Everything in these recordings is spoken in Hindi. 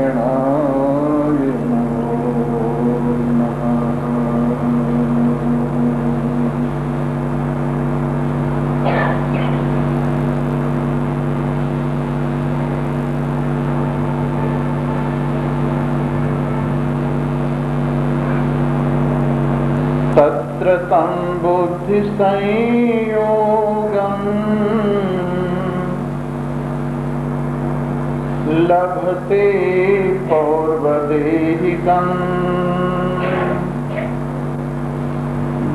नारायणाय नमः। तत्र तं बुद्धिसंयोगम् लभते पौर्वदेहिकम्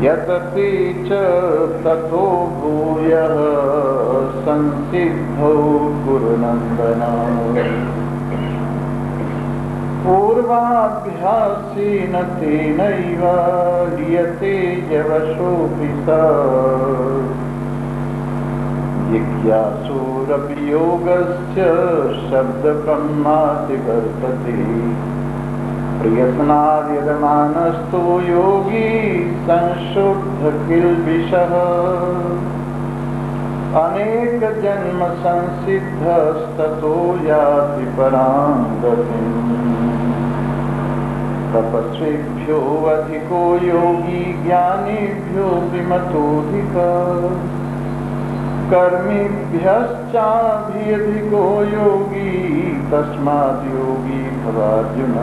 यतते च ततो भूयः संसिद्धौ कुरुनन्दन। पूर्वाभ्यासेन तेनैव ह्रियते यवशोऽपि सः। जिज्ञासुरपि योगस्य शब्दब्रह्मादिवर्तते। प्रयत्नाद्यतमानस्तु योगी संशुद्धकिल्बिषः। अनेक जन्म संसिद्धस्ततो याति परां गतिम्। तपस्विभ्यो अधिको योगी ज्ञानीभ्यो विमतोऽधिकः। कर्मिभ्यश्चाभिधिको योगी तस्माद् योगी भवार्जुन।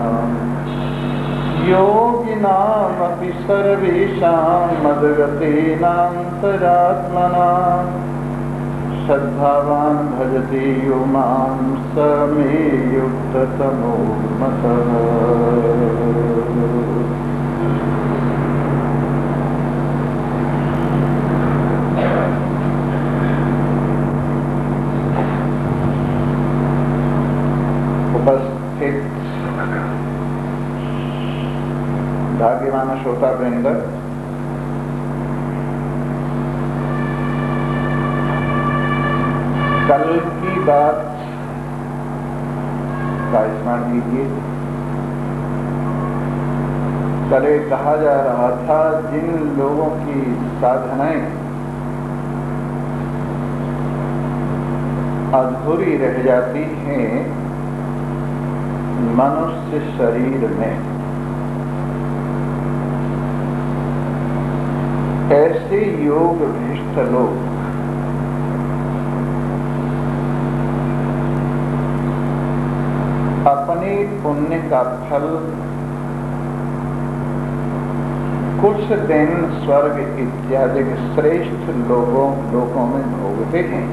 योगिनामपि सर्वेषां मद्गतेनान्तरात्मना। श्रद्धावान् भजते यो मां स मे युक्ततमो मतः। उपस्थित भाग्यवान श्रोतावृंद, कल की बात का स्मरण कीजिए। कल कहा जा रहा था जिन लोगों की साधनाएं अधूरी रह जाती हैं मनुष्य शरीर में, ऐसे योग भ्रष्ट लोग अपने पुण्य का फल कुछ दिन स्वर्ग इत्यादि श्रेष्ठ लोगों में भोगते हैं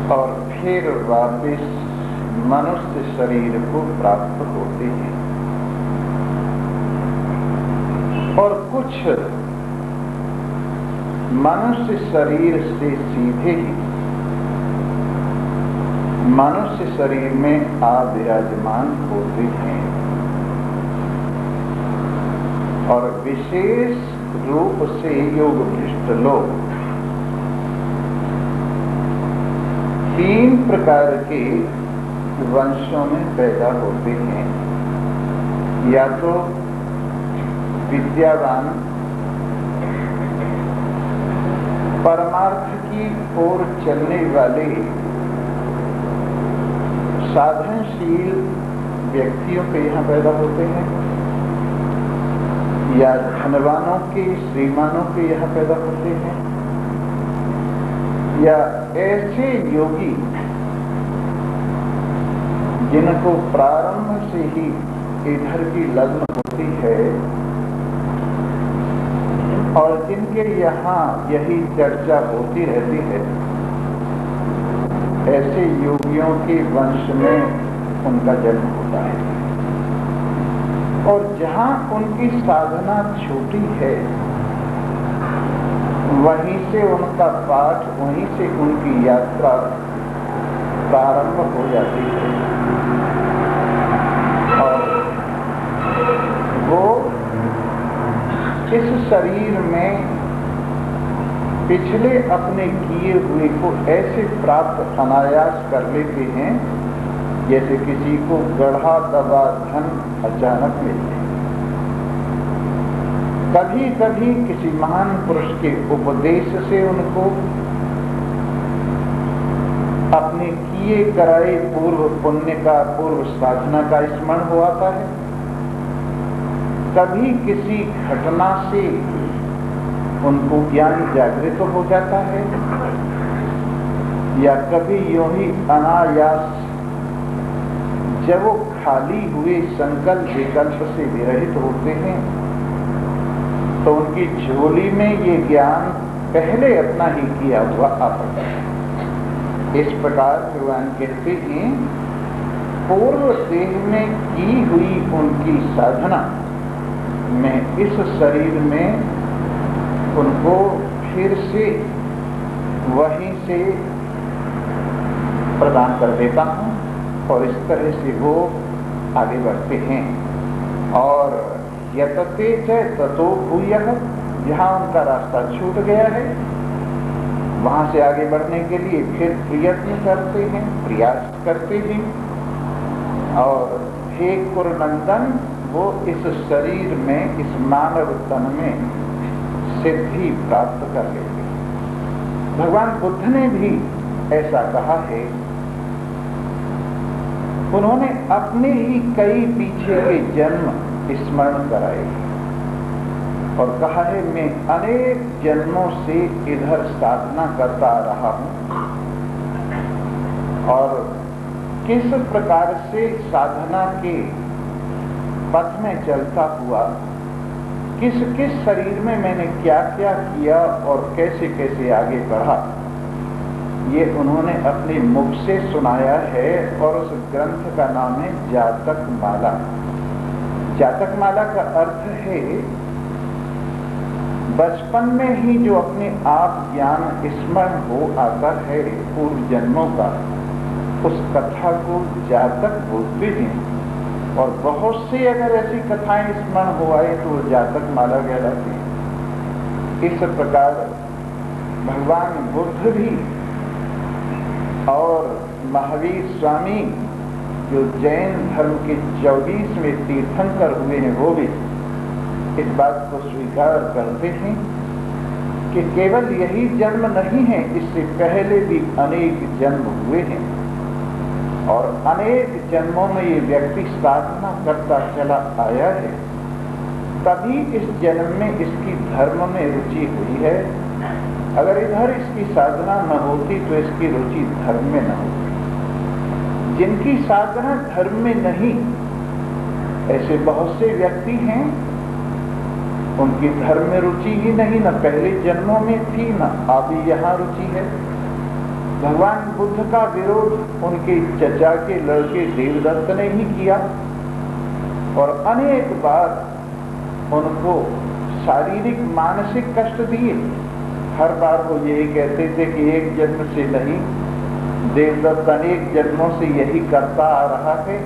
और फिर वापिस मनुष्य शरीर को प्राप्त होते हैं। और कुछ मनुष्य शरीर से सीधे ही मनुष्य शरीर में विराजमान होते हैं और विशेष रूप से योग भ्रष्ट लोग तीन प्रकार के वंशों में पैदा होते हैं। या तो विद्यावान, परमार्थ की ओर चलने वाले साधनशील व्यक्तियों के यहाँ पैदा होते हैं, या धनवानों के, श्रीमानों के यहाँ पैदा होते हैं, या ऐसे योगी जिनको प्रारंभ से ही इधर की लगन होती है और जिनके यहाँ यही चर्चा होती रहती है, ऐसे योगियों के वंश में उनका जन्म होता है। और जहाँ उनकी साधना छोटी है वहीं से उनका पाठ, वहीं से उनकी यात्रा प्रारंभ हो जाती है और वो इस शरीर में पिछले अपने किए हुए को ऐसे प्राप्त अनायास कर लेते हैं जैसे किसी को गढ़ा दबा धन अचानक मिलते हैं। कभी कभी किसी महान पुरुष के उपदेश से उनको अपने किए कराए पूर्व पुण्य का, पूर्व साधना का स्मरण हो आता है। कभी किसी घटना से उनको ज्ञान जागृत हो जाता है, या कभी यूं ही अनायास जब वो खाली हुए संकल्प विकल्प से विरहित होते हैं तो उनकी झोली में ये ज्ञान पहले अपना ही किया हुआ आ पड़ता है। इस प्रकार भगवान कहते हैं पूर्व देह में की हुई उनकी साधना मैं इस शरीर में उनको फिर से वहीं से प्रदान कर देता हूं और इस तरह से वो आगे बढ़ते हैं। और यतते च ततो भूयः, जहां उनका रास्ता छूट गया है वहां से आगे बढ़ने के लिए फिर प्रयत्न करते हैं, प्रयास करते हैं। और हे कुरनंदन, वो इस शरीर में, इस मानव तन में सिद्धि प्राप्त कर लेते हैं। भगवान बुद्ध ने भी ऐसा कहा है। उन्होंने अपने ही कई पीछे के जन्म स्मरण कराए और कहा है मैं अनेक जन्मों से इधर साधना करता रहा हूं और किस प्रकार से साधना के पथ में चलता हुआ किस किस शरीर में मैंने क्या क्या किया और कैसे कैसे आगे बढ़ा, ये उन्होंने अपने मुख से सुनाया है। और उस ग्रंथ का नाम है जातक माला। जातक माला का अर्थ है बचपन में ही जो अपने आप ज्ञान स्मरण हो आता है पूर्व जन्मों का, उस कथा को जातक बोलते हैं। और बहुत सी अगर ऐसी कथाएं स्मरण हो आए तो वो जातक माला कहलाती है। इस प्रकार भगवान बुद्ध भी और महावीर स्वामी जो जैन धर्म के 24वें तीर्थंकर हुए हैं, वो भी इस बात को स्वीकार करते हैं कि केवल यही जन्म नहीं है, इससे पहले भी अनेक जन्म हुए हैं और अनेक जन्मों में ये व्यक्ति साधना करता चला आया है। तभी इस जन्म में इसकी धर्म में रुचि हुई है। अगर इधर इसकी साधना न होती तो इसकी रुचि धर्म में न होती। जिनकी साधना धर्म में नहीं, ऐसे बहुत से व्यक्ति हैं उनकी धर्म में रुचि ही नहीं, न पहले जन्मों में थी न अभी यहाँ रुचि है। भगवान बुद्ध का विरोध उनके चचा के लड़के देवदत्त ने ही किया और अनेक बार उनको शारीरिक मानसिक कष्ट दिए। हर बार वो यही कहते थे कि एक जन्म से नहीं, देवदत्त अनेक जन्मों से यही करता आ रहा है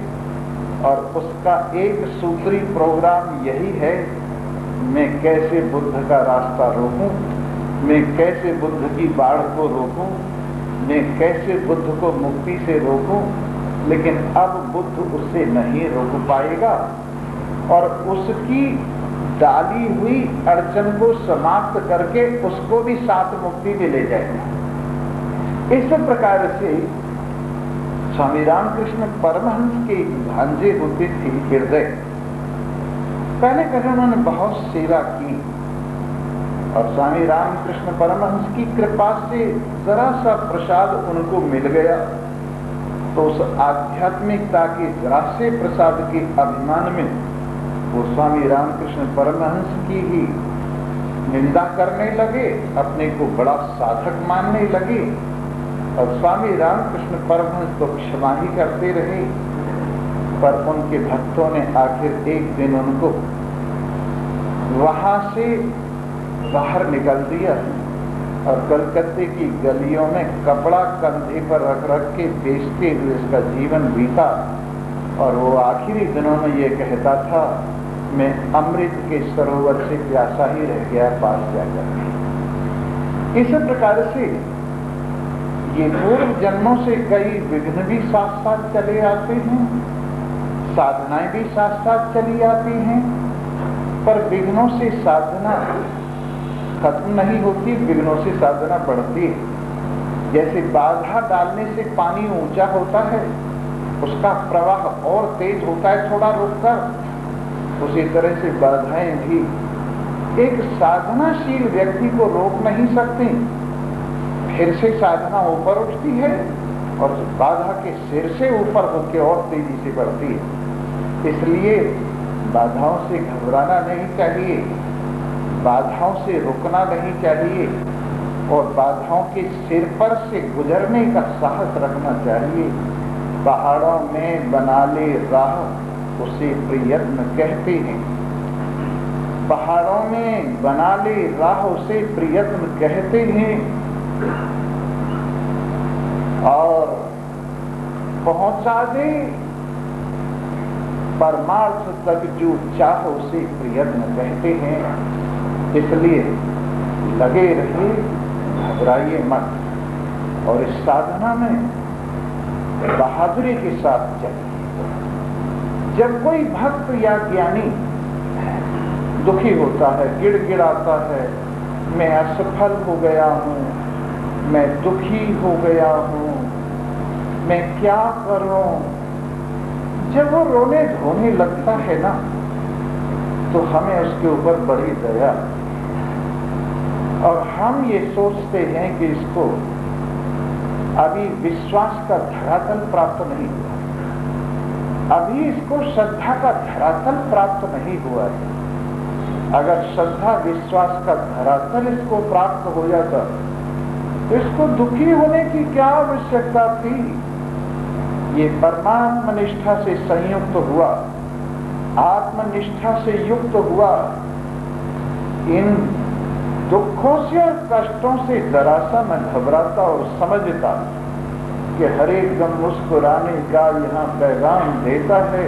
और उसका एक सूत्री प्रोग्राम यही है, मैं कैसे बुद्ध का रास्ता रोकूं, मैं कैसे बुद्ध की बाढ़ को रोकूं, मैं कैसे बुद्ध को मुक्ति से रोकूं। लेकिन अब बुद्ध उससे नहीं रोक पाएगा और उसकी डाली हुई अड़चन को समाप्त करके उसको भी साथ मुक्ति में ले जाएगा। इस प्रकार से स्वामी रामकृष्ण परमहंस के भांजे होते थे हृदय। पहले कभी उन्होंने बहुत सेवा की और स्वामी रामकृष्ण परमहंस की कृपा से जरा सा प्रसाद उनको मिल गया तो उस आध्यात्मिकता के जरा से प्रसाद के अभिमान में वो स्वामी रामकृष्ण परमहंस की ही निंदा करने लगे, अपने को बड़ा साधक मानने लगे और स्वामी रामकृष्ण परमहंस तो क्षमा ही करते रहे। पर उनके भक्तों ने आखिर एक दिन उनको वहां से बाहर निकल दिया और कलकत्ते की गलियों में कपड़ा कंधे पर रख रख के बेचते हुए इसका जीवन बीता। और वो आखिरी दिनों में ये कहता था, मैं अमृत के सरोवर से प्यासा ही रह गया पास जाकर। इस प्रकार से ये पूर्व जन्मों से कई विघ्न भी साथ साथ चले आते हैं, साधनाएं भी साथ साथ चली आती हैं, पर विघ्नों से साधना खत्म नहीं होती, विघ्नों से साधना बढ़ती है। जैसे बाधा डालने से पानी ऊंचा होता है, उसका प्रवाह और तेज होता है थोड़ा रुककर, उसी तरह से बाधाएं भी एक साधनाशील व्यक्ति को रोक नहीं सकती। फिर से साधना ऊपर उठती है और बाधा के सिर से ऊपर होकर और तेजी से बढ़ती है। इसलिए बाधाओं से घबराना नहीं चाहिए, बाधाओं से रुकना नहीं चाहिए और बाधाओं के सिर पर से गुजरने का साहस रखना चाहिए। पहाड़ों में बना ले राह, उसे प्रयत्न कहते हैं। पहाड़ों में बना ले राह, उसे प्रयत्न कहते हैं। और पहुंचा दे परमार्थ तक जो चाह, उसे प्रयत्न कहते हैं। इसलिए लगे रहिए, घबराइए मत और इस साधना में बहादुरी के साथ चलिए। जब कोई भक्त या ज्ञानी दुखी होता है, गिड़गिड़ाता है, मैं असफल हो गया हूं, मैं दुखी हो गया हूं, मैं क्या करूं, जब वो रोने धोने लगता है ना, तो हमें उसके ऊपर बड़ी दया, और हम ये सोचते हैं कि इसको अभी विश्वास का धरातल प्राप्त नहीं हुआ, अभी इसको श्रद्धा का धरातल प्राप्त नहीं हुआ है। अगर श्रद्धा विश्वास का धरातल इसको प्राप्त हो जाता तो इसको दुखी होने की क्या आवश्यकता थी। ये परमात्म निष्ठा से संयुक्त हुआ, आत्मनिष्ठा से युक्त हुआ, इन दुखों से और कष्टों से जरा न घबराता और समझता कि हर एक गम मुस्कुराने का यहाँ पैगाम देता है।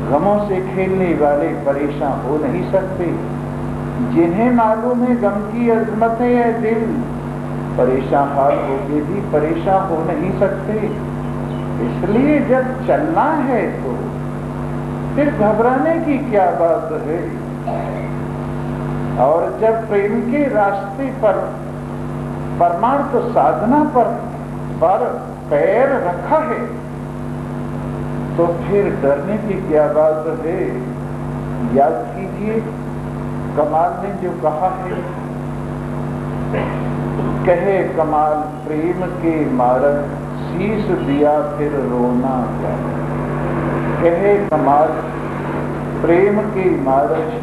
गमों से खेलने वाले परेशान हो नहीं सकते, जिन्हें मालूम है गम की अजमतें है दिल, परेशान हाल होके भी परेशान हो नहीं सकते। इसलिए जब चलना है तो फिर घबराने की क्या बात है। और जब प्रेम के रास्ते पर परमार्थ साधना पर पैर रखा है तो फिर डरने की क्या बात है। याद कीजिए कमाल ने जो कहा है, कहे कमाल प्रेम के मारक, शीश दिया फिर रोना क्या। कहे कमाल प्रेम के मारक,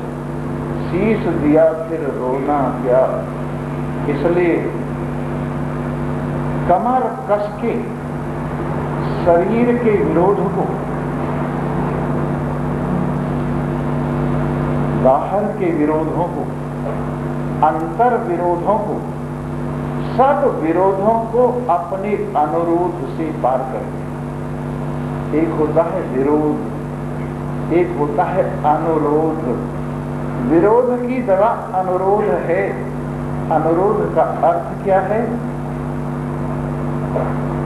शीश दिया फिर रोना क्या। इसलिए कमर कस के शरीर के विरोध को, बाहर के विरोधों को, अंतर विरोधों को, सब विरोधों को अपने अनुरोध से पार कर। एक होता है विरोध, एक होता है अनुरोध। विरोध की दवा अनुरोध है। अनुरोध का अर्थ क्या है?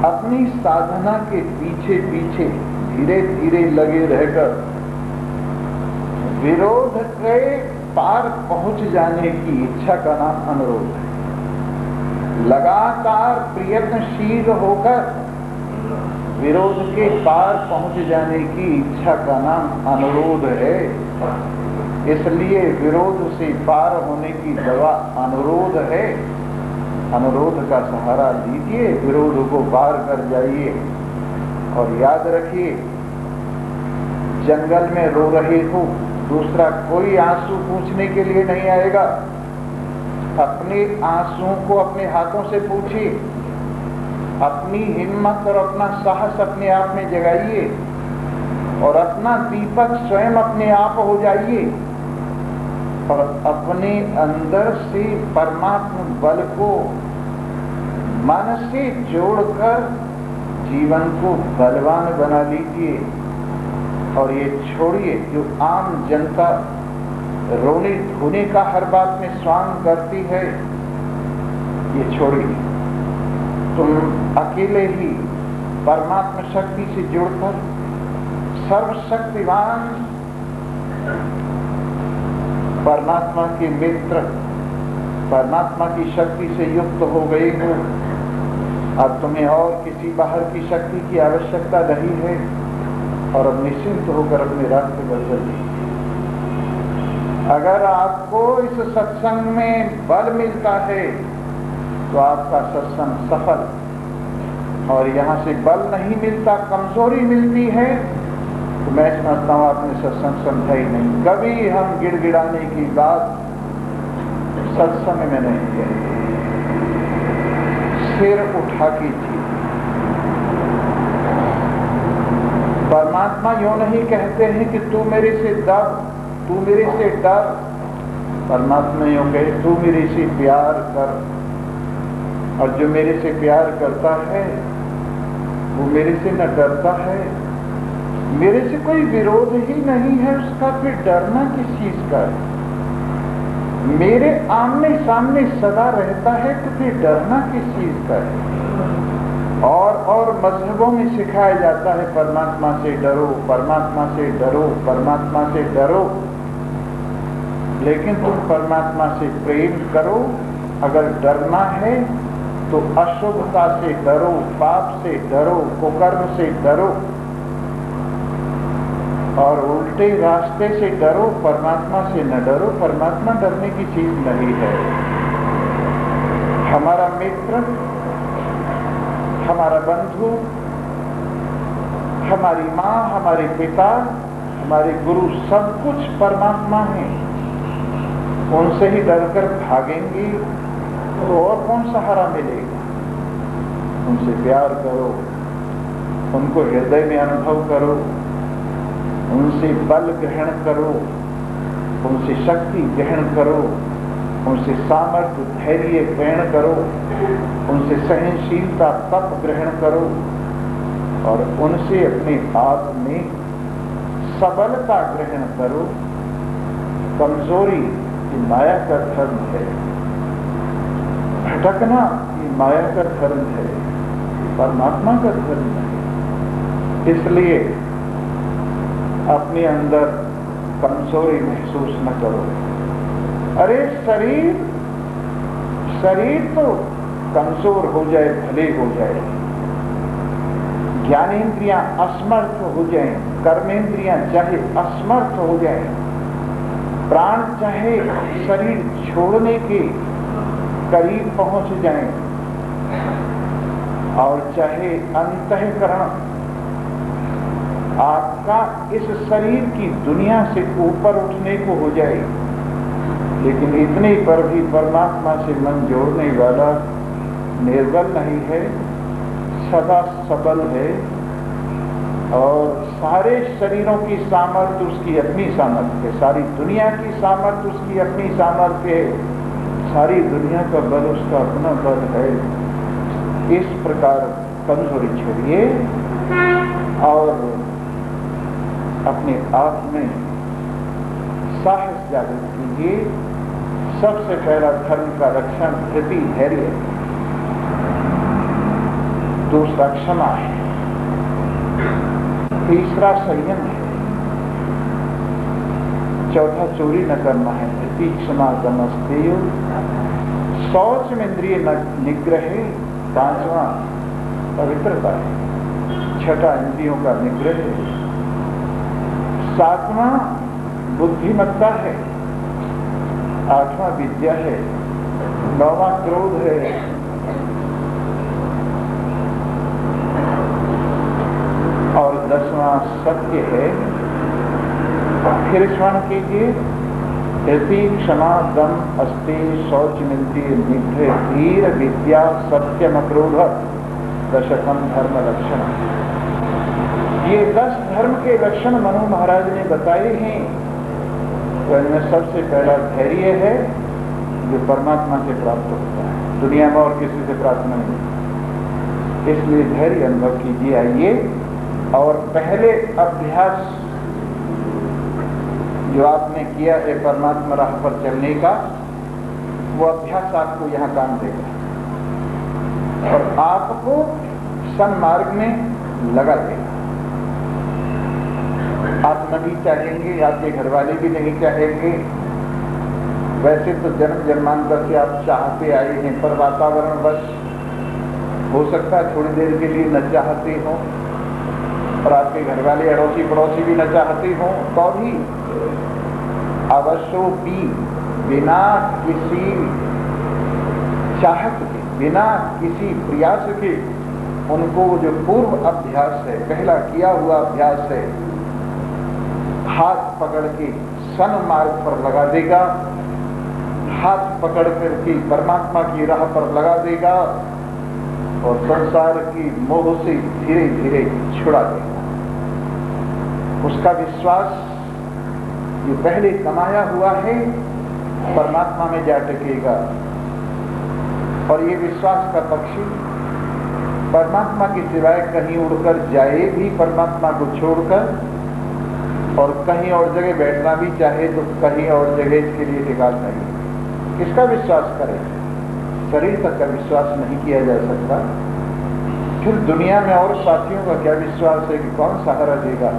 अपनी साधना के पीछे पीछे धीरे धीरे लगे रहकर विरोध के पार पहुंच जाने की इच्छा का नाम अनुरोध है। लगातार प्रयत्नशील होकर विरोध के पार पहुंच जाने की इच्छा का नाम अनुरोध है। इसलिए विरोध से पार होने की दवा अनुरोध है। अनुरोध का सहारा लीजिए, विरोध को पार कर जाइए। और याद रखिए, जंगल में रो रहे हो, दूसरा कोई आंसू पूछने के लिए नहीं आएगा। अपने आंसुओं को अपने हाथों से पूछिए, अपनी हिम्मत और अपना साहस अपने आप में जगाइए और अपना दीपक स्वयं अपने आप हो जाइए और अपने अंदर से परमात्मा बल को मन से जोड़कर जीवन को बलवान बना लीजिए। और ये छोड़िए जो आम जनता रोने धोने का हर बात में स्वांग करती है, ये छोड़िए। तुम अकेले ही परमात्मा शक्ति से जुड़कर सर्वशक्तिवान परमात्मा के मित्र, परमात्मा की शक्ति से युक्त हो गए हो अब तुम्हें और किसी बाहर की शक्ति की आवश्यकता नहीं है और अब निश्चिंत होकर अपने रास्ते पर चलिए। अगर आपको इस सत्संग में बल मिलता है तो आपका सत्संग सफल, और यहाँ से बल नहीं मिलता, कमजोरी मिलती है, तो मैं समझता हूँ आपने सत्संग समझा ही नहीं। कभी हम गिड़गिड़ाने की बात सत्संग में नहीं करें, सिर उठा की थी। परमात्मा यूं नहीं कहते हैं कि तू मेरे से डर, तू मेरे से डर। परमात्मा यूं कहे तू मेरे से प्यार कर, और जो मेरे से प्यार करता है वो मेरे से न डरता है, मेरे से कोई विरोध ही नहीं है, उसका फिर डरना किस चीज का है? मेरे आमने सामने सदा रहता है तो फिर डरना किस चीज का है? और मजहबों में सिखाया जाता है परमात्मा से डरो, परमात्मा से डरो, परमात्मा से डरो, लेकिन तुम परमात्मा से प्रेम करो। अगर डरना है तो अशुभता से डरो, पाप से डरो, कुकर्म से डरो, और उल्टे रास्ते से डरो, परमात्मा से न डरो। परमात्मा डरने की चीज नहीं है। हमारा मित्र, हमारा बंधु, हमारी माँ, हमारे पिता, हमारे गुरु, सब कुछ परमात्मा है। उनसे ही डरकर भागेंगे तो और कौन सहारा मिलेगा? उनसे प्यार करो, उनको हृदय में अनुभव करो, उनसे बल ग्रहण करो, उनसे शक्ति ग्रहण करो, उनसे सामर्थ्य धैर्य ग्रहण करो, उनसे सहनशीलता तप ग्रहण करो, और उनसे अपने आप में सबलता ग्रहण करो। कमजोरी ये माया का धर्म है, भटकना ये माया का धर्म है, परमात्मा का धर्म है। इसलिए अपने अंदर कमजोरी महसूस न करो। अरे शरीर तो कमजोर हो जाए भले हो जाए, ज्ञानेंद्रियां असमर्थ हो जाएं, कर्मेंद्रियां चाहे असमर्थ हो जाएं, प्राण चाहे शरीर छोड़ने के करीब पहुंच जाएं, और चाहे अंतःकरण आपका इस शरीर की दुनिया से ऊपर उठने को हो जाए, लेकिन इतने पर भी परमात्मा से मन जोड़ने वाला निर्बल नहीं है, सदा सबल है। और सारे शरीरों की सामर्थ्य उसकी अपनी सामर्थ्य है, सारी दुनिया की सामर्थ्य उसकी अपनी सामर्थ्य है, सारी दुनिया का बल उसका अपना बल है। इस प्रकार कमजोरी छोड़िए और अपने आप में साहस जागृत कीजिए। सबसे पहला धर्म का रक्षण धृति धैर्य, दूसरा क्षमा है, तीसरा संयम है, चौथा चोरी न करना है, धृति क्षमा दमस्तेय, शौच में इंद्रिय निग्रह, पांचवा पवित्रता है, छठा इंद्रियों का निग्रह है, सातवां बुद्धिमत्ता है, आठवां विद्या है, नौवां क्रोध है, और 10वां सत्य है। फिर स्मरण कीजिए, धृति क्षमा दम अस्ति शौच इंद्रिय निग्रह धीर विद्या सत्यम क्रोध दशकम धर्म लक्षण। ये 10 धर्म के लक्षण मनु महाराज ने बताए हैं। तो इनमें सबसे पहला धैर्य है, जो परमात्मा से प्राप्त होता है, दुनिया में और किसी से प्राप्त नहीं। इसलिए धैर्य अनुभव कीजिए। आइए, और पहले अभ्यास जो आपने किया है परमात्मा राह पर चलने का, वो अभ्यास आपको यहाँ काम देगा और आपको सन्मार्ग में लगा देगा। आप नहीं चाहेंगे, आपके घर वाले भी नहीं चाहेंगे। वैसे तो जन्म जन्मांतर से आप चाहते आए हैं, पर वातावरण बस हो सकता है थोड़ी देर के लिए न चाहते हो, और आपके घर वाले अड़ोसी पड़ोसी भी न चाहते हो, तो भी अवश्य भी बिना किसी चाहत के, बिना किसी प्रयास के उनको जो पूर्व अभ्यास है, पहला किया हुआ अभ्यास है, हाथ पकड़ के सन्मार्ग पर लगा देगा, हाथ पकड़ करके परमात्मा की राह पर लगा देगा और संसार की मोह से धीरे धीरे छुड़ा देगा। उसका विश्वास जो पहले कमाया हुआ है परमात्मा में जा टिकेगा, और ये विश्वास का पक्षी परमात्मा के सिवाय कहीं उड़कर जाए भी परमात्मा को छोड़कर, और कहीं और जगह बैठना भी चाहे तो कहीं और जगह इसके लिए ठिकाना नहीं। किसका विश्वास करें? शरीर तक का विश्वास नहीं किया जा सकता, फिर दुनिया में और साथियों का क्या विश्वास है कि कौन सहारा देगा?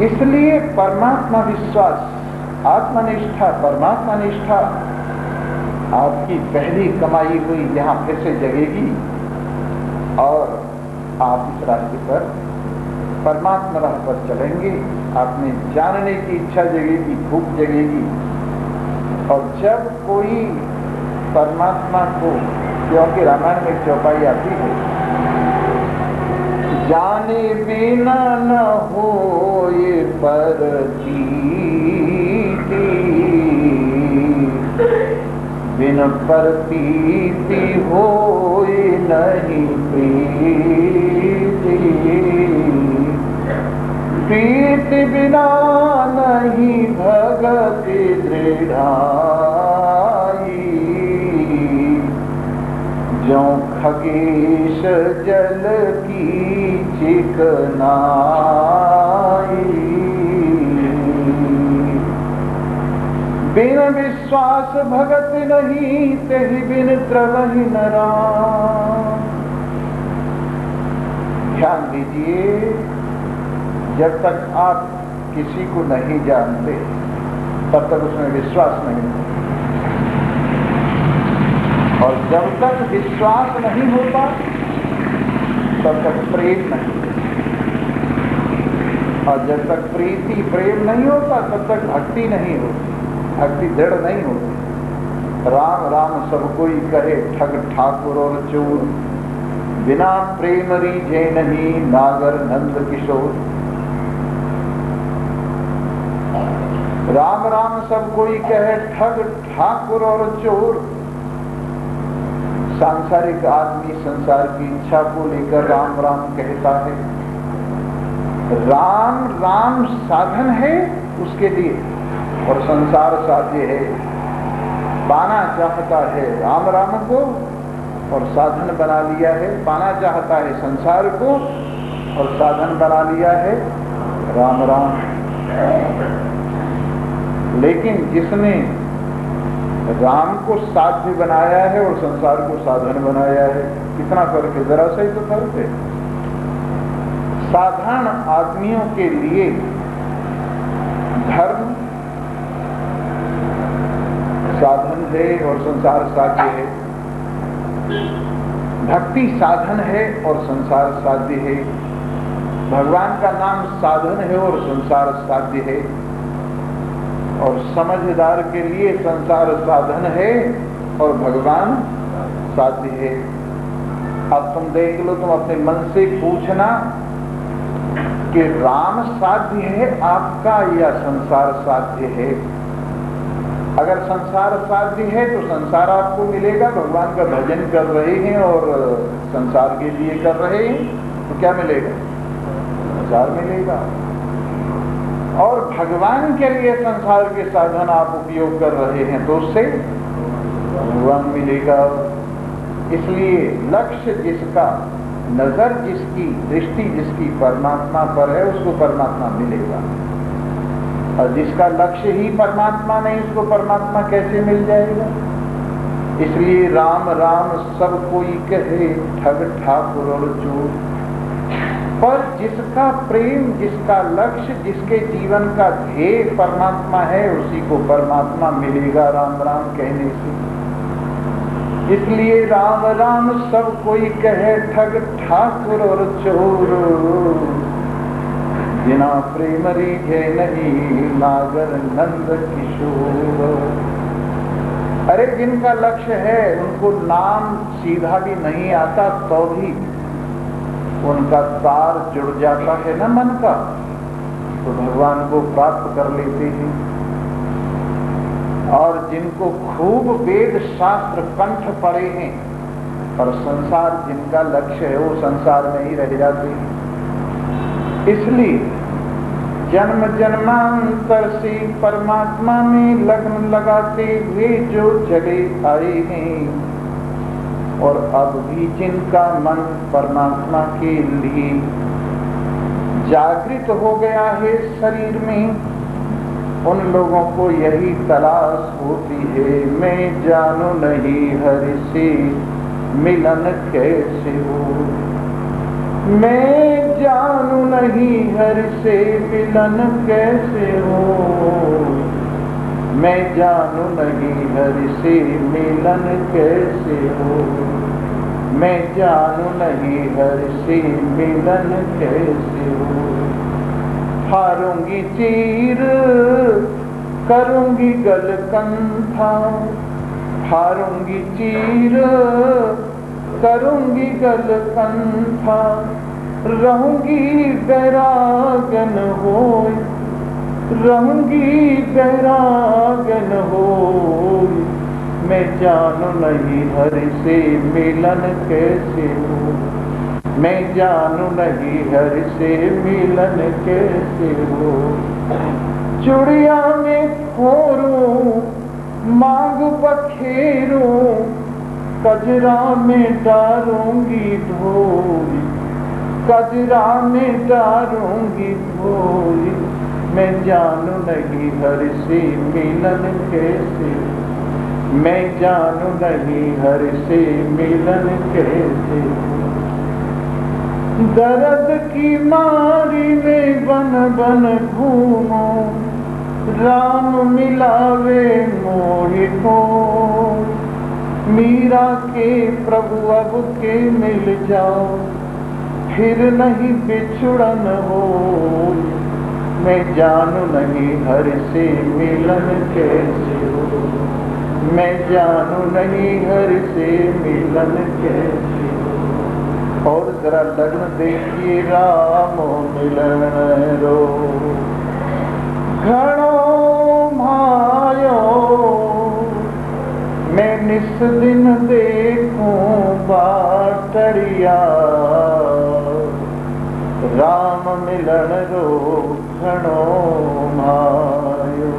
इसलिए परमात्मा विश्वास, आत्मनिष्ठा, परमात्मा निष्ठा आपकी पहली कमाई हुई यहां फिर से जगेगी, और आप इस रास्ते पर परमात्मा राह पर चलेंगे। आप में जानने की इच्छा जगेगी, भूख जगेगी, और जब कोई परमात्मा को, क्योंकि रामायण में चौपाई आती है, जाने बिना न होए परतीति, बिन परतीति होए नहीं प्रीति, प्रीति बिना नहीं भगति दृढ़ाई, जो खगेश जल की चिकनाई, बिन विश्वास भगत नहीं, तेहि बिन द्रवहि न राम। ध्यान दीजिए, जब तक आप किसी को नहीं जानते तब तक उसमें विश्वास नहीं होता, और जब तक विश्वास नहीं होता तब तक प्रेम नहीं होता, और जब तक प्रीति प्रेम नहीं होता तब तक भक्ति नहीं होती, भक्ति दृढ़ नहीं होती। राम राम सब कोई कहे, ठग ठाकुर और चोर, बिना प्रेम रीझे नहीं नागर नंद किशोर। राम राम सब कोई कहे, ठग ठाकुर और चोर। सांसारिक आदमी संसार की इच्छा को लेकर राम राम कहता है। राम राम साधन है उसके लिए, और संसार साध्य है। पाना चाहता है राम राम को और साधन बना लिया है, पाना चाहता है संसार को और साधन बना लिया है राम राम। लेकिन जिसने राम को साध्य बनाया है और संसार को साधन बनाया है, कितना फर्क है? जरा सा ही तो फर्क है। साधारण आदमियों के लिए धर्म साधन है और संसार साध्य है, भक्ति साधन है और संसार साध्य है, भगवान का नाम साधन है और संसार साध्य है, और समझदार के लिए संसार साधन है और भगवान साध्य है। अब तुम देख लो, तुम अपने मन से पूछना कि राम साध्य है आपका या संसार साध्य है। अगर संसार साध्य है तो संसार आपको मिलेगा, भगवान का भजन कर रहे हैं और संसार के लिए कर रहे हैं तो क्या मिलेगा? संसार मिलेगा। और भगवान के लिए संसार के साधन आप उपयोग कर रहे हैं तो उससे भगवान मिलेगा। इसलिए लक्ष्य जिसका, नजर जिसकी, दृष्टि जिसकी परमात्मा पर है उसको परमात्मा मिलेगा, और जिसका लक्ष्य ही परमात्मा नहीं उसको परमात्मा कैसे मिल जाएगा? इसलिए राम राम सब कोई कहे, ठग ठाकुर और चोर। पर जिसका प्रेम, जिसका लक्ष्य, जिसके जीवन का ध्येय परमात्मा है उसी को परमात्मा मिलेगा राम राम कहने से। इसलिए राम राम सब कोई कहे, ठग ठाकुर और चोर। बिना प्रेम रीझे नहीं नागर नंद किशोर। अरे जिनका लक्ष्य है उनको नाम सीधा भी नहीं आता तो भी उनका तार जुड़ जाता है ना मन का, तो भगवान को प्राप्त कर लेते हैं। और जिनको खूब वेद शास्त्र कंठ पड़े हैं और संसार जिनका लक्ष्य है वो संसार में ही रह जाते हैं। इसलिए जन्म जन्मांतर से परमात्मा में लगन लगाते हुए जो चले आए हैं और अब भी जिनका मन परमात्मा के लिए जागृत हो गया है शरीर में, उन लोगों को यही तलाश होती है, मैं जानू नहीं हरि से मिलन कैसे हो। मैं जानू नहीं हरि से मिलन कैसे हो। मैं जानू नहीं हरि से मिलन कैसे हो। मैं जानू नहीं हरि से मिलन कैसे हो। हारूंगी चीर करूंगी गलकंठा, हारूंगी चीर करूंगी गलकंठा, रहूंगी बैरागन होय, रहूंगी बैरागन होय। मैं जानू नहीं हरि से मिलन कैसे हो। मैं जानू नहीं हरि से मिलन कैसे हो। चुड़िया में फोरूं मांग बखेरूं, कजरा में डारूंगी ढोल, कजरा में डारूंगी ढोल। मैं जानू नहीं हरि से मिलन कैसे, मैं जानू नहीं हरि से मिलन कैसे। दर्द की मारी में बन बन घूमो, राम मिलावे मोहि को। मीरा के प्रभु अब के मिल जाओ, फिर नहीं बिछुड़न हो। मैं जानू नहीं हरि से मिलन कैसे हो। मैं जानू नहीं हरि से मिलन कैसे हो। और जरा लग्न देखिए, राम मिलन रो घणो मायो। मैं निस दिन देखूं बाटड़िया, राम मिलन रो घणो मायो।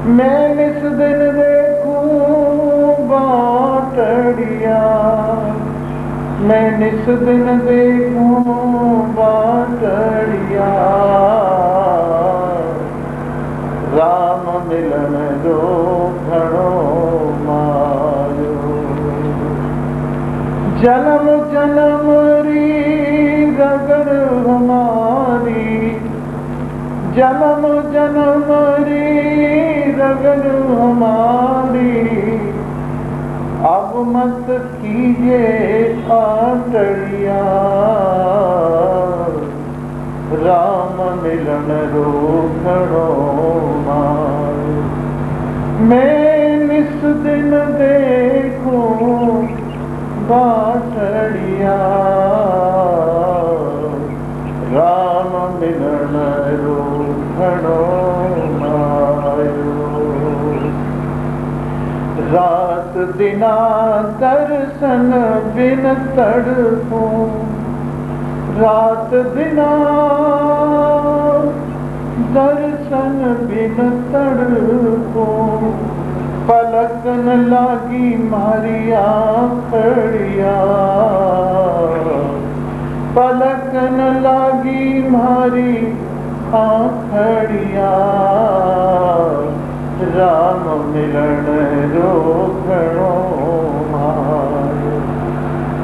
मैं निस दिन देखूं बाटड़िया, मैं निस दिन देखूं बाटड़िया, राम मिलन रो घणो मायो। जन्म जन्म री रगड़ हमारी, जन्म जन्म री रगड़ हमारी। अब मत कीजिए आटड़िया, राम मिलन रो घणो मायो। मैं निस दिन देखूं बाटड़िया, राम मिलन रो घणो मायो। रात दिना दर्शन बिन तड़पूं, रात दिना दर्शन बिन तड़पूं। पलक न लागी मारी आखड़िया, पलक न लागी मारी आखड़िया। राम मिलन रो घणो मायो।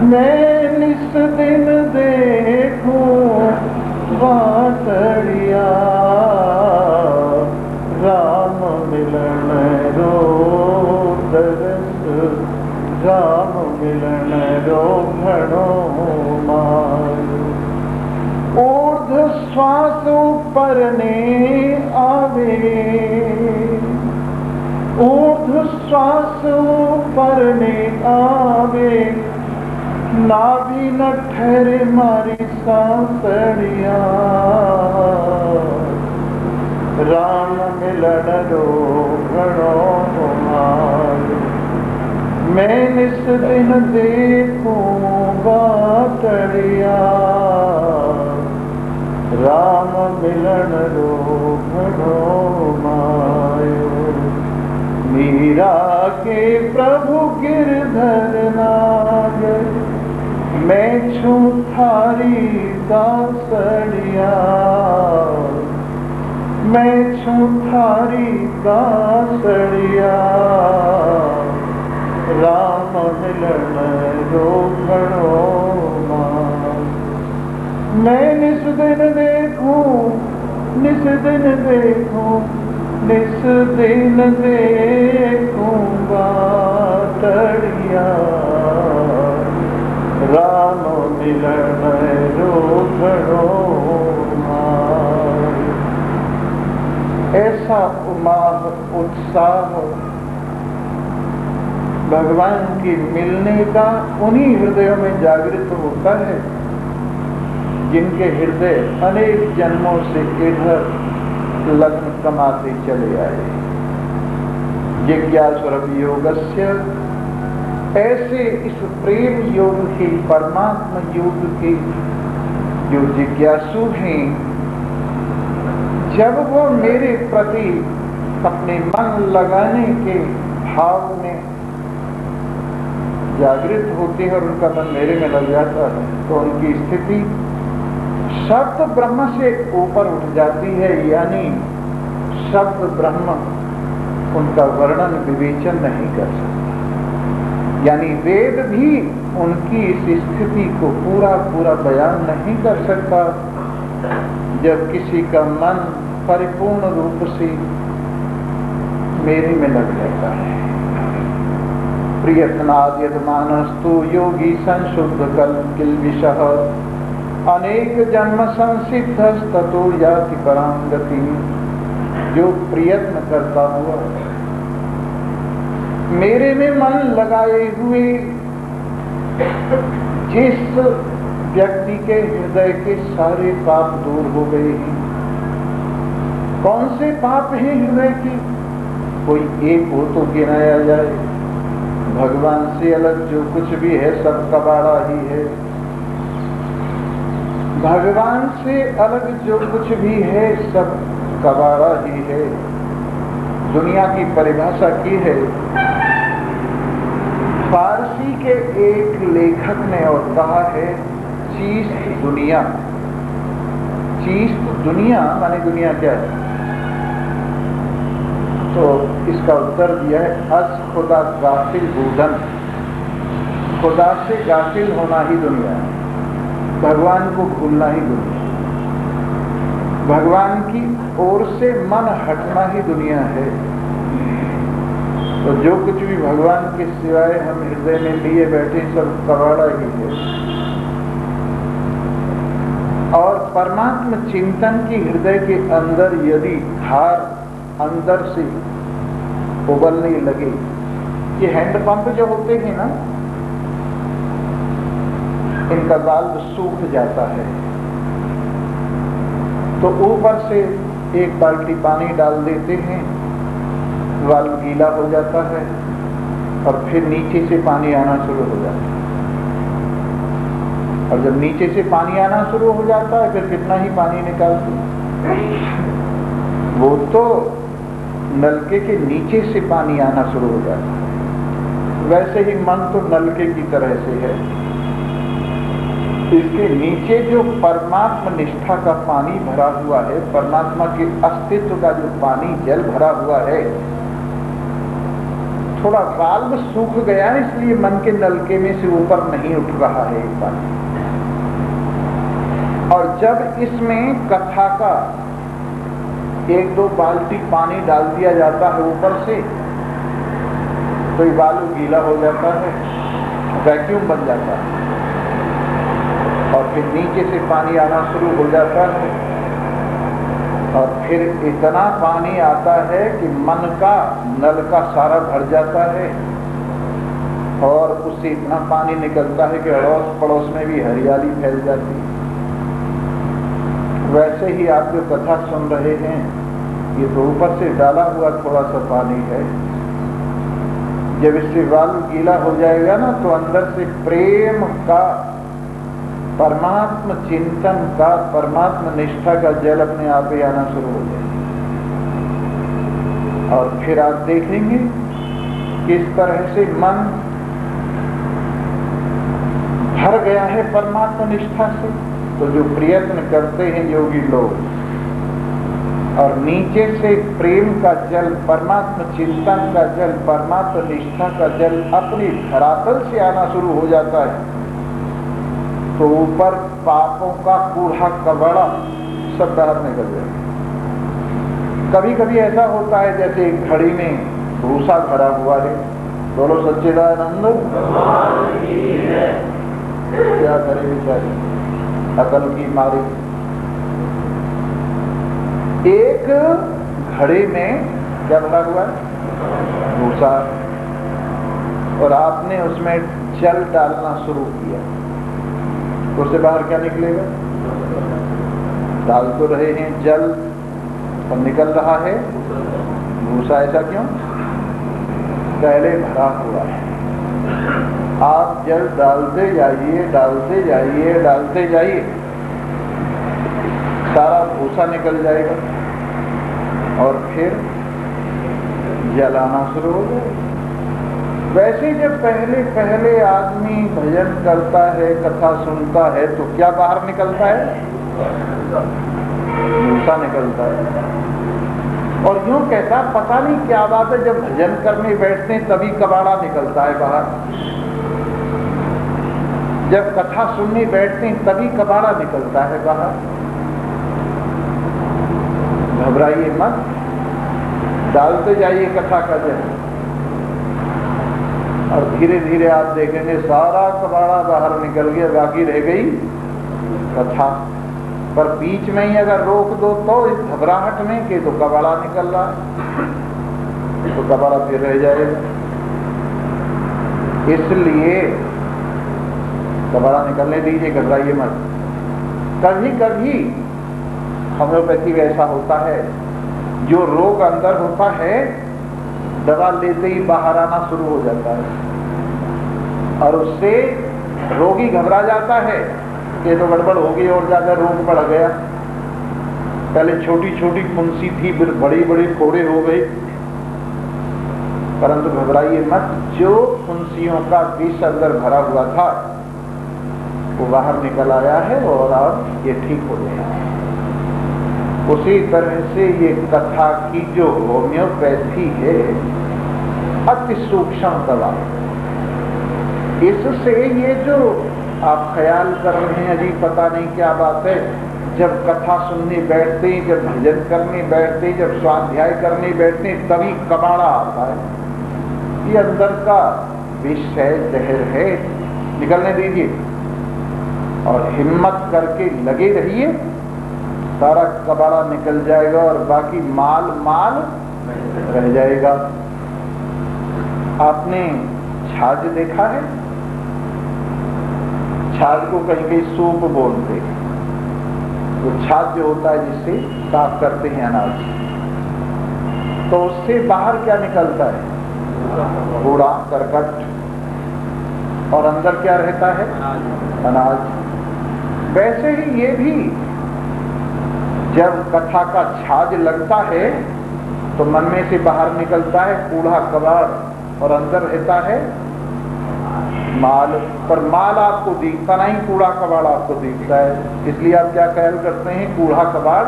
मैं निस दिन देखूं बाटड़िया, राम मिलन रो दरस ऊर्ध्व श्वास ऊपरने आवे, ऊर्ध्व श्वास ऊपरने आवे, नाभि न ठहरे मारी सांसड़िया, राम मिलन रो गणो मारो, मैं निस दिन देखूंगा तड़िया, राम मिलन रो गणो मायो। मीरा के प्रभु गिरधर नागर, मैं छू थारी दासड़िया, मैं छू थारी दासड़िया, राम मिलन रो गणो मायो। मैं निस दिन देखूं, निस दिन देखूं, निस दिन देखूंगा तड़िया, राम मिलन रो गणो मायो। ऐसा उमाह उत्साह भगवान के मिलने का उन्हीं हृदयों में जागृत होता है जिनके हृदय अनेक जन्मों से इधर लग्न कमाते चले आए। जिज्ञासुरभ योगस्य, ऐसे इस प्रेम योग के, परमात्मा योग के जो जिज्ञासु हैं, जब वो मेरे प्रति अपने मन लगाने के भाव में जागृत होते हैं और उनका मन मेरे में लग जाता है, तो उनकी स्थिति शब्द ब्रह्म से ऊपर उठ जाती है, यानी शब्द ब्रह्म उनका वर्णन विवेचन नहीं कर सकता, यानी वेद भी उनकी इस स्थिति को पूरा पूरा बयान नहीं कर सकता। जब किसी का मन परिपूर्ण रूप से मेरे में लग जाता है। प्रियतनाद यजमानस्तु योगी संशुद्ध कल किल्बिषः, अनेक जन्म संसिद्धस्ततो याति परां गति। जो प्रयत्न करता हुआ मेरे में मन लगाए हुए जिस व्यक्ति के हृदय के सारे पाप दूर हो गए हैं। कौन से पाप हैं हृदय के? कोई एक हो तो गिनाया जाए। भगवान से अलग जो कुछ भी है सब कबाड़ा ही है। भगवान से अलग जो कुछ भी है सब कबाड़ा ही है। दुनिया की परिभाषा की है फारसी के एक लेखक ने और कहा है चीस्त दुनिया। चीस्त दुनिया माने दुनिया क्या है? तो इसका उत्तर दिया है अस खुदा गाफिल बूदन। खुदा से गाफिल होना ही दुनिया है, भगवान को भूलना ही दुनिया है, भगवान की ओर से मन हटना ही दुनिया है। तो जो कुछ भी भगवान के सिवाय हम हृदय में लिए बैठे सब कबाड़ा ही है। और परमात्म चिंतन की हृदय के अंदर यदि धार अंदर से उबलने लगे, ये हैंडपंप जो होते हैं ना, इनका वाल्व सूख जाता है तो ऊपर से एक बाल्टी पानी डाल देते हैं, वाल्व गीला हो जाता है और फिर नीचे से पानी आना शुरू हो जाता है। और जब नीचे से पानी आना शुरू हो जाता है फिर कितना ही पानी निकालते हैं, वो तो नलके के नीचे से पानी आना शुरू हो जाता है। वैसे ही मन तो नलके की तरह से है, इसके नीचे जो परमात्मा निष्ठा का पानी भरा हुआ है, परमात्मा के अस्तित्व का जो पानी जल भरा हुआ है, थोड़ा वाल्व सूख गया इसलिए मन के नलके में से ऊपर नहीं उठ रहा है एक पानी। और जब इसमें कथा का एक दो बाल्टी पानी डाल दिया जाता है ऊपर से तो ये वाल्व गीला हो जाता है, वैक्यूम बन जाता है और फिर नीचे से पानी आना शुरू हो जाता है, और फिर इतना पानी आता है कि मन का नल का सारा भर जाता है, और उससे इतना पानी निकलता है कि अड़ोस पड़ोस में भी हरियाली फैल जाती है। वैसे ही आप जो कथा सुन रहे हैं, ये तो ऊपर से डाला हुआ थोड़ा सा पानी है। जब इससे वाल्व गीला हो जाएगा ना, तो अंदर से प्रेम का, परमात्म चिंतन का, परमात्म निष्ठा का जल अपने आप ही आना शुरू हो जाएगा। और फिर आप देखेंगे किस तरह से मन भर गया है परमात्म निष्ठा से। तो जो प्रयत्न करते हैं योगी लोग, और नीचे से प्रेम का जल, परमात्म चिंतन का जल, परमात्म निष्ठा का जल अपनी धरातल से आना शुरू हो जाता है, तो ऊपर पापों का कूड़ा कबाड़ा सब बाहर निकल जाएगा। कभी कभी ऐसा होता है जैसे एक घड़ी में भूसा भरा हुआ है, बोलो सच्चिदानंद। क्या करे बेचारे, अकल की मारी। एक घड़े में क्या भरा हुआ है, भूसा, और आपने उसमें जल डालना शुरू किया, तो उससे बाहर क्या निकलेगा? डाल तो रहे हैं जल, और निकल रहा है भूसा। ऐसा क्यों? पहले भरा हुआ है। आप जल डालते जाइए, डालते जाइए, डालते जाइए, सारा भूसा निकल जाएगा, और फिर जल आना शुरू हो जाएगा। वैसे जब पहले पहले आदमी भजन करता है, कथा सुनता है, तो क्या बाहर निकलता है? भूसा निकलता है। और यूं कहता, पता नहीं क्या बात है, जब भजन करने बैठते हैं तभी कबाड़ा निकलता है बाहर, जब कथा सुनने बैठते हैं तभी कबाड़ा निकलता है बाहर। घबराइए मत, डालते जाइए कथा का जल, और धीरे धीरे आप देखेंगे सारा कबाड़ा बाहर निकल गया, बाकी रह गई कथा। पर बीच में ही अगर रोक दो तो इस घबराहट में कि तो कबाड़ा निकल रहा है, तो कबाड़ा फिर रह जाएगा। इसलिए कबाड़ा निकलने दीजिए, घबराइए मत। कभी कभी होम्योपैथी में ऐसा होता है, जो रोग अंदर होता है दवा लेते ही बाहर आना शुरू हो जाता है, और उससे रोगी घबरा जाता है कि तो गड़बड़ हो गई और ज्यादा रोग बढ़ गया। पहले छोटी छोटी फुंसी थी, फिर बड़ी बड़ी फोड़े हो गई। परंतु घबराइए मत, जो फुंसियों का विष अंदर भरा हुआ था वो बाहर निकल आया है, और अब ये ठीक हो गया। उसी तरह से ये कथा की जो होम्योपैथी है, अति सूक्ष्म दवा। इससे ये जो आप ख्याल कर रहे हैं अजी पता नहीं क्या बात है, जब कथा सुनने बैठते हैं, जब भजन करने बैठते हैं, जब स्वाध्याय करने बैठते हैं, तभी कबाड़ा आता है। ये अंदर का विष है, जहर है, निकलने दीजिए और हिम्मत करके लगे रहिए, सारा कबाड़ा निकल जाएगा और बाकी माल माल रह जाएगा। आपने छाछ देखा है? छाछ को कहीं कहीं सूप बोलते हैं। तो छाछ जो होता है जिससे साफ करते हैं अनाज, तो उससे बाहर क्या निकलता है? कूड़ा करकट, और अंदर क्या रहता है? अनाज। वैसे ही ये भी जब कथा का छाज लगता है तो मन में से बाहर निकलता है कूड़ा कबाड़, और अंदर रहता है माल। पर माल आपको दिखता नहीं, कूड़ा कबाड़ आपको दिखता है। इसलिए आप क्या ख्याल करते हैं? कूड़ा कबाड़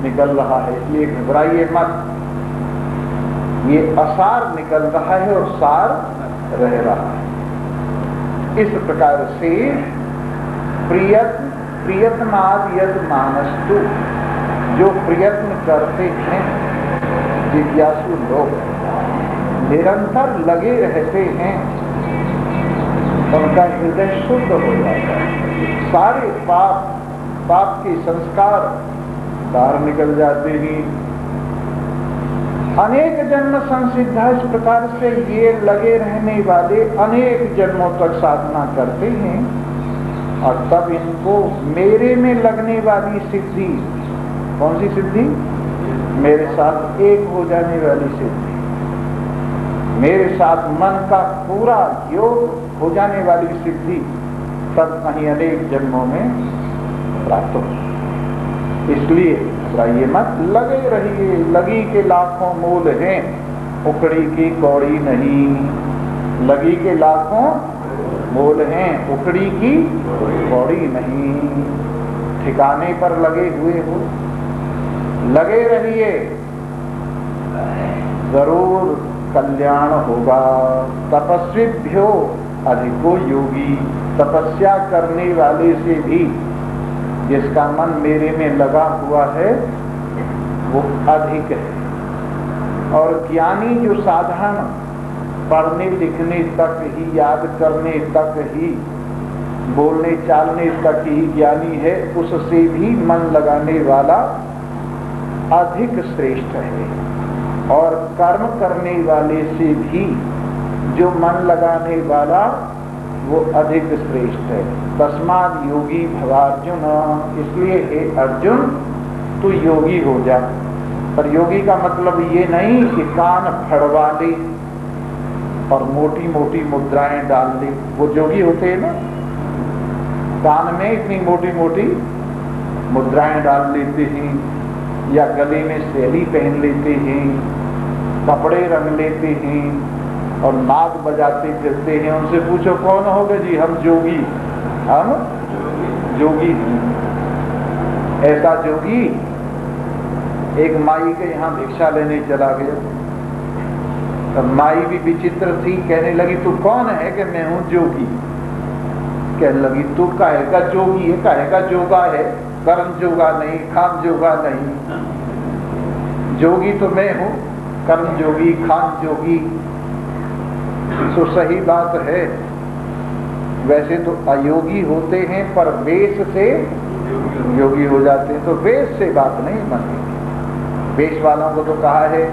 निकल रहा है। इसलिए घबराइए मत, ये असार निकल रहा है और सार रह रहा है। इस प्रकार से प्रयत्नाद यद मानस्तु, जो प्रयत्न करते हैं जिज्ञासु लोग, निरंतर लगे रहते हैं, उनका हृदय शुद्ध हो जाता है, सारे पाप के संस्कार बाहर निकल जाते हैं। अनेक जन्म संसिद्ध इस प्रकार से ये लगे रहने वाले अनेक जन्मों तक साधना करते हैं और तब इनको मेरे में लगने वाली सिद्धि, कौन सी सिद्धि? मेरे साथ एक हो जाने वाली सिद्धि, मेरे साथ मन का पूरा योग हो जाने वाली सिद्धि तब कहीं अनेक जन्मों में प्राप्त हो। इसलिए घबराइए मत, लगे रहिए। लगी के लाखों मोल हैं, उकड़ी की कौड़ी नहीं। लगी के लाखों मोल हैं, उकड़ी की कौड़ी नहीं। ठिकाने पर लगे हुए हो, लगे रहिए, जरूर कल्याण होगा। तपस्विभ्यो अधिको योगी, तपस्या करने वाले से भी जिसका मन मेरे में लगा हुआ है वो अधिक है। और ज्ञानी जो साधारण पढ़ने लिखने तक ही, याद करने तक ही, बोलने चालने तक ही ज्ञानी है, उससे भी मन लगाने वाला अधिक श्रेष्ठ है। और कर्म करने वाले से भी जो मन लगाने वाला वो अधिक श्रेष्ठ है। तस्माद योगी भवार्जुन, इसलिए हे अर्जुन तू योगी हो जा। पर योगी का मतलब ये नहीं कि कान फड़वा ले और मोटी मोटी मुद्राएं डाल ले। वो जोगी होते हैं ना, कान में इतनी मोटी मोटी मुद्राएं डाल लेते हैं, या गले में सेली पहन लेते हैं, कपड़े रंग लेते हैं और नाग बजाते फिरते हैं। उनसे पूछो कौन होगे जी? हम जोगी, हम जोगी हैं। ऐसा जोगी एक माई के यहाँ भिक्षा लेने चला गया। तब माई भी विचित्र थी, कहने लगी तू कौन है? कि मैं हूं जोगी। कहने लगी तू काहे का जोगी है, काहे का जोगा है? कर्म जोगा नहीं, खाम जोगा नहीं। जोगी तो मैं हूं, कर्म जोगी, खाम जोगी। तो सही बात है, वैसे तो अयोगी होते हैं पर वेश से योगी हो जाते हैं। तो वेश से बात नहीं बनती। वेश वालों को तो कहा है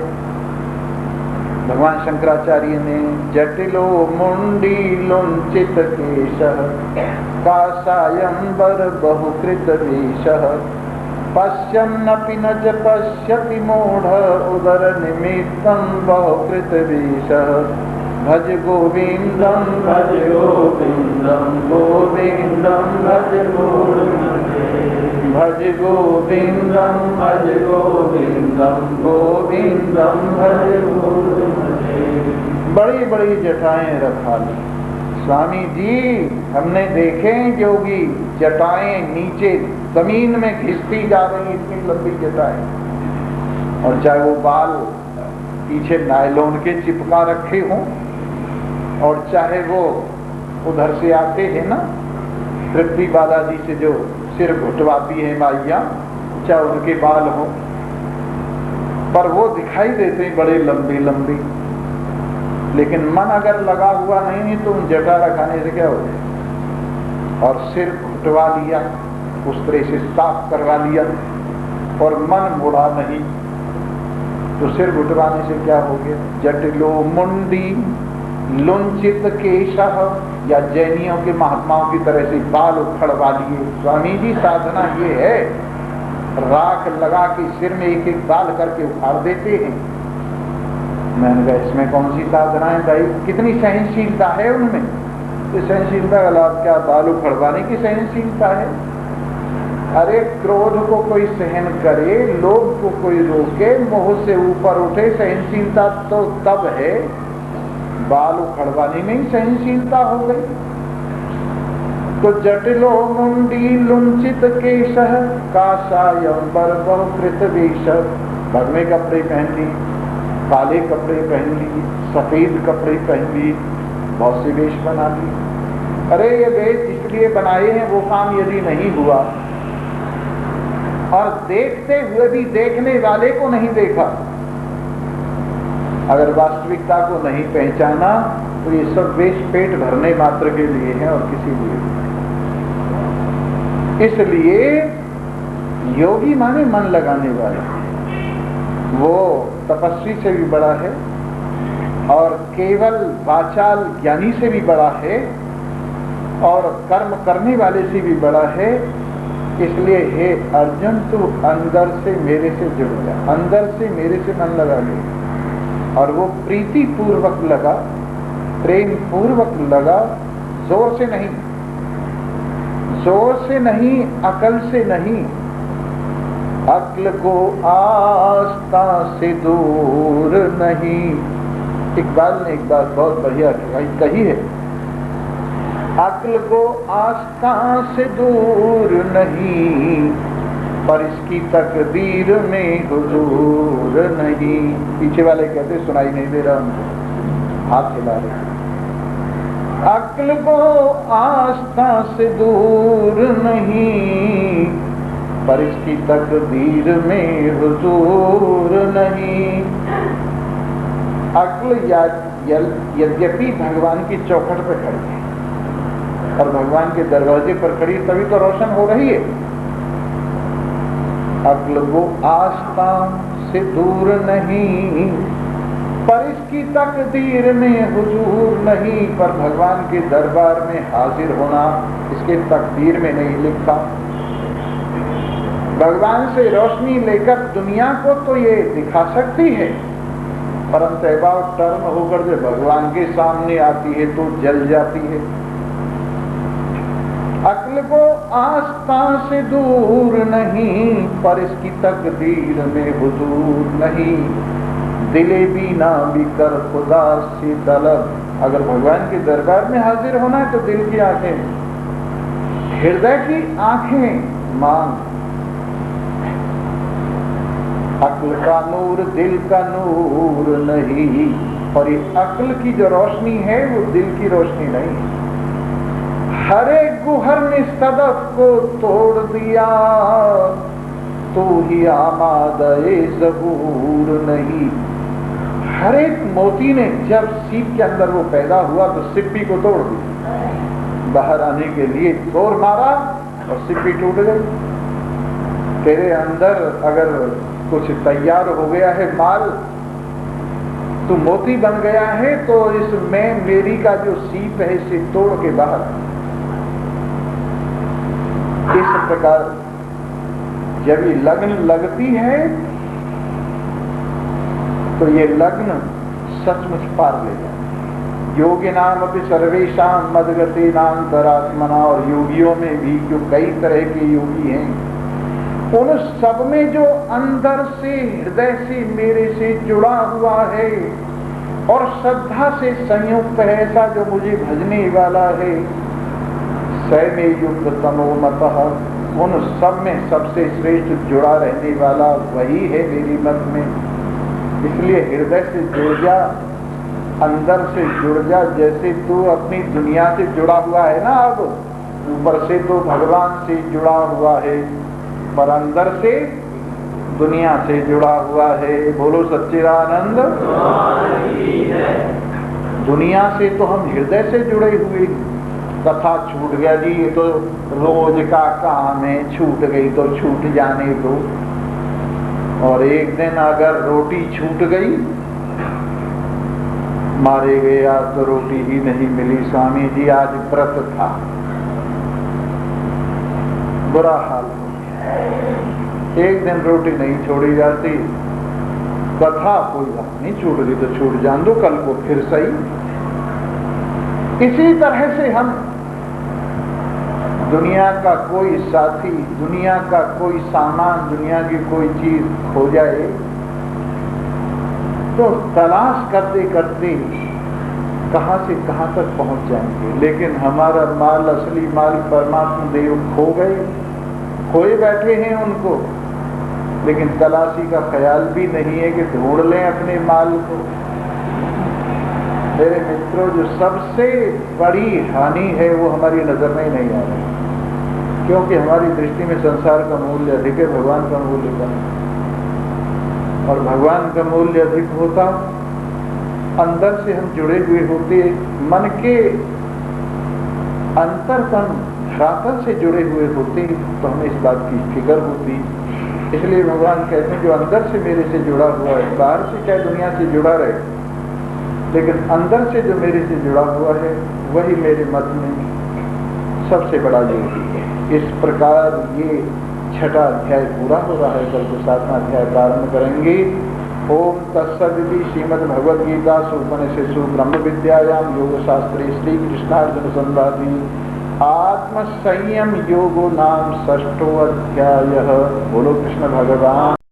भगवान शंकराचार्य ने, जटिलो मुंडी लुंचित केशः काषायंबर बहुकृत वेशः पश्यन्नपि न च पश्यति मूढ़ उदर निमित्तं बहुकृत वेशः भज गोविंदम भज गोविंदम गोविंदम भज गोविंदम भज गोविंदम भज गोविंदम गोविंदम भज गोविंदम। बड़ी बड़ी जटाएं रखा ली। स्वामी जी हमने देखे जोगी जटाएं नीचे जमीन में घिसती जा रही, इतनी लंबी जटाएं, और चाहे वो बाल पीछे नायलॉन के चिपका रखे हों और चाहे वो उधर से आते हैं ना तृप्ति बालाजी से जो सिर घुटवाती है माइया, चाहे उनके बाल हो, पर वो दिखाई देते हैं बड़े लंबे लंबे। लेकिन मन अगर लगा हुआ नहीं है तो उन जटा रखाने से क्या हो जाए? और सिर घुटवा लिया, उस तरह से साफ करवा लिया और मन मुड़ा नहीं, तो सिर घुटवाने से क्या हो गया? जटिलो मुंडी लुंचित केशः, या जैनियों के महात्माओं की तरह से बाल उखड़वा लिए। स्वामी जी साधना ये है, राख लगा के सिर में एक एक बाल करके उखाड़ देते हैं। मैंने कहा इसमें कौन सी साधना है भाई? कितनी सहनशीलता है उनमें? तो सहनशीलता का लाभ क्या? बाल उखड़वाने की सहनशीलता है? अरे क्रोध को कोई सहन करे, लोभ को कोई रोके, मोह से ऊपर उठे, सहनशीलता तो तब है। बाल उखड़वाने में ही सहनशीलता हो गई। तो जटिलो मुंडी लुंचित केशः काषायंबर बहुकृत वेशः, भगवे कपड़े पहन ली, काले कपड़े पहन ली, सफेद कपड़े पहन ली, बहुत से वेश बना ली। अरे ये वेश इसलिए बनाए हैं, वो काम यदि नहीं हुआ और देखते हुए भी देखने वाले को नहीं देखा, अगर वास्तविकता को नहीं पहचाना तो ये सब वेश पेट भरने मात्र के लिए हैं और किसी लिए नहीं। इसलिए योगी माने मन लगाने वाला, वो तपस्वी से भी बड़ा है और केवल वाचाल ज्ञानी से भी बड़ा है और कर्म करने वाले से भी बड़ा है। इसलिए हे अर्जुन, तू अंदर से मेरे से जुड़ जा, अंदर से मेरे से मन लगा ले। और वो प्रीति पूर्वक लगा, प्रेम पूर्वक लगा, जोर से नहीं, जोर से नहीं, अकल से नहीं, अक्ल को आस्था से दूर नहीं। इकबाल ने एक बात बहुत बढ़िया कही है, अक्ल को आस्था से दूर नहीं, पर इसकी तकदीर में हुजूर नहीं। पीछे वाले कहते सुनाई नहीं दे रहा उनको, हाथ हिला रहे। अक्ल को आस्था से दूर नहीं, पर इसकी तकदीर में हुजूर नहीं। अक्ल यद्यपि भगवान की चौखट पर खड़ी है और भगवान के दरवाजे पर खड़ी, तभी तो रोशन हो रही है। अक्ल वो आस्था से दूर नहीं, पर इसकी तकदीर में हुजूर नहीं। पर भगवान के दरबार में हाजिर होना इसके तकदीर में नहीं लिखा। भगवान से रोशनी लेकर दुनिया को तो ये दिखा सकती है, परंतु अबाउट टर्न होकर जब भगवान के सामने आती है तो जल जाती है। अक्ल को आस्था से दूर नहीं, पर इसकी तकदीर में हुजूर नहीं। दिले भी ना भी कर खुदा से तलब, अगर भगवान के दरबार में हाजिर होना है तो दिल की आंखें, हृदय की आंखें मांग। अक्ल का नूर दिल का नूर नहीं, और ये अक्ल की जो रोशनी है वो दिल की रोशनी नहीं है। हरे गुहर ने सदफ को तोड़ दिया, तो ही आमादे ज़बूर नहीं। हर एक मोती ने जब सीप के अंदर वो पैदा हुआ तो सिप्पी को तोड़ दी, बाहर आने के लिए जोर मारा और सिप्पी टूट गई। तेरे अंदर अगर कुछ तैयार हो गया है माल, तो मोती बन गया है, तो इसमें मेरी का जो सीप है इसे तोड़ के बाहर। इस प्रकार जब ये लगन लगती है तो ये लगन सचमुच पार ले जाए। योगी नाम अपनी सर्वेशाम मदगति नाम तरात्मना, और योगियों में भी जो कई तरह के योगी हैं, उन सब में जो अंदर से हृदय से मेरे से जुड़ा हुआ है और श्रद्धा से संयुक्त है, ऐसा जो मुझे भजने वाला है, सैमे युक्त तमो मतः, उन सब में सबसे श्रेष्ठ जुड़ा रहने वाला वही है मेरी मत में। इसलिए हृदय से जुड़ जा, अंदर से जुड़ जा। जैसे तू अपनी दुनिया से जुड़ा हुआ है ना, अब ऊपर से तो भगवान से जुड़ा हुआ है, पर अंदर से दुनिया से जुड़ा हुआ है। बोलो सच्चिदानंद। दुनिया से तो हम हृदय से जुड़े हुए। कथा छूट गया जी, ये तो रोज का काम है, छूट गई तो छूट जाने दो। और एक दिन अगर रोटी छूट गई, मारे गए आज तो रोटी ही नहीं मिली, स्वामी जी आज व्रत था, बुरा हाल हो गया। एक दिन रोटी नहीं छोड़ी जाती, कथा कोई बात नहीं, छूट गई तो छूट जान दो, कल को फिर सही। इसी तरह से हम दुनिया का कोई साथी, दुनिया का कोई सामान, दुनिया की कोई चीज खो जाए तो तलाश करते करते कहां से कहां तक पहुंच जाएंगे। लेकिन हमारा माल, असली माल परमात्मा देव खो गए, खोए बैठे हैं उनको, लेकिन तलाशी का ख्याल भी नहीं है कि ढूंढ लें अपने माल को। मेरे मित्रों, जो सबसे बड़ी हानि है वो हमारी नजर में नहीं आ रही, क्योंकि हमारी दृष्टि में संसार का मूल्य अधिक है, भगवान का मूल्य कम। और भगवान का मूल्य अधिक होता अंदर से हम जुड़े हुए होते, मन के अंतरतम धरातल से जुड़े हुए होते, तो हमें इस बात की फिक्र होती। इसलिए भगवान कहते हैं जो अंदर से मेरे से जुड़ा हुआ है, बाहर से चाहे दुनिया से जुड़ा रहे, लेकिन अंदर से जो मेरे से जुड़ा हुआ है वही मेरे मत में सबसे बड़ा योगी है। इस प्रकार ये 6वां अध्याय पूरा हो रहा है। कल को 7वां अध्याय प्रारंभ करेंगे। ओम तत्सदिति श्रीमद्भगवद्गीतासु उपनिषत्सु ब्रह्म विद्यायाम योग शास्त्रे श्री कृष्णार्जुन संवादे आत्म संयम योगो नाम 6ठो अध्याय। बोलो कृष्ण भगवान।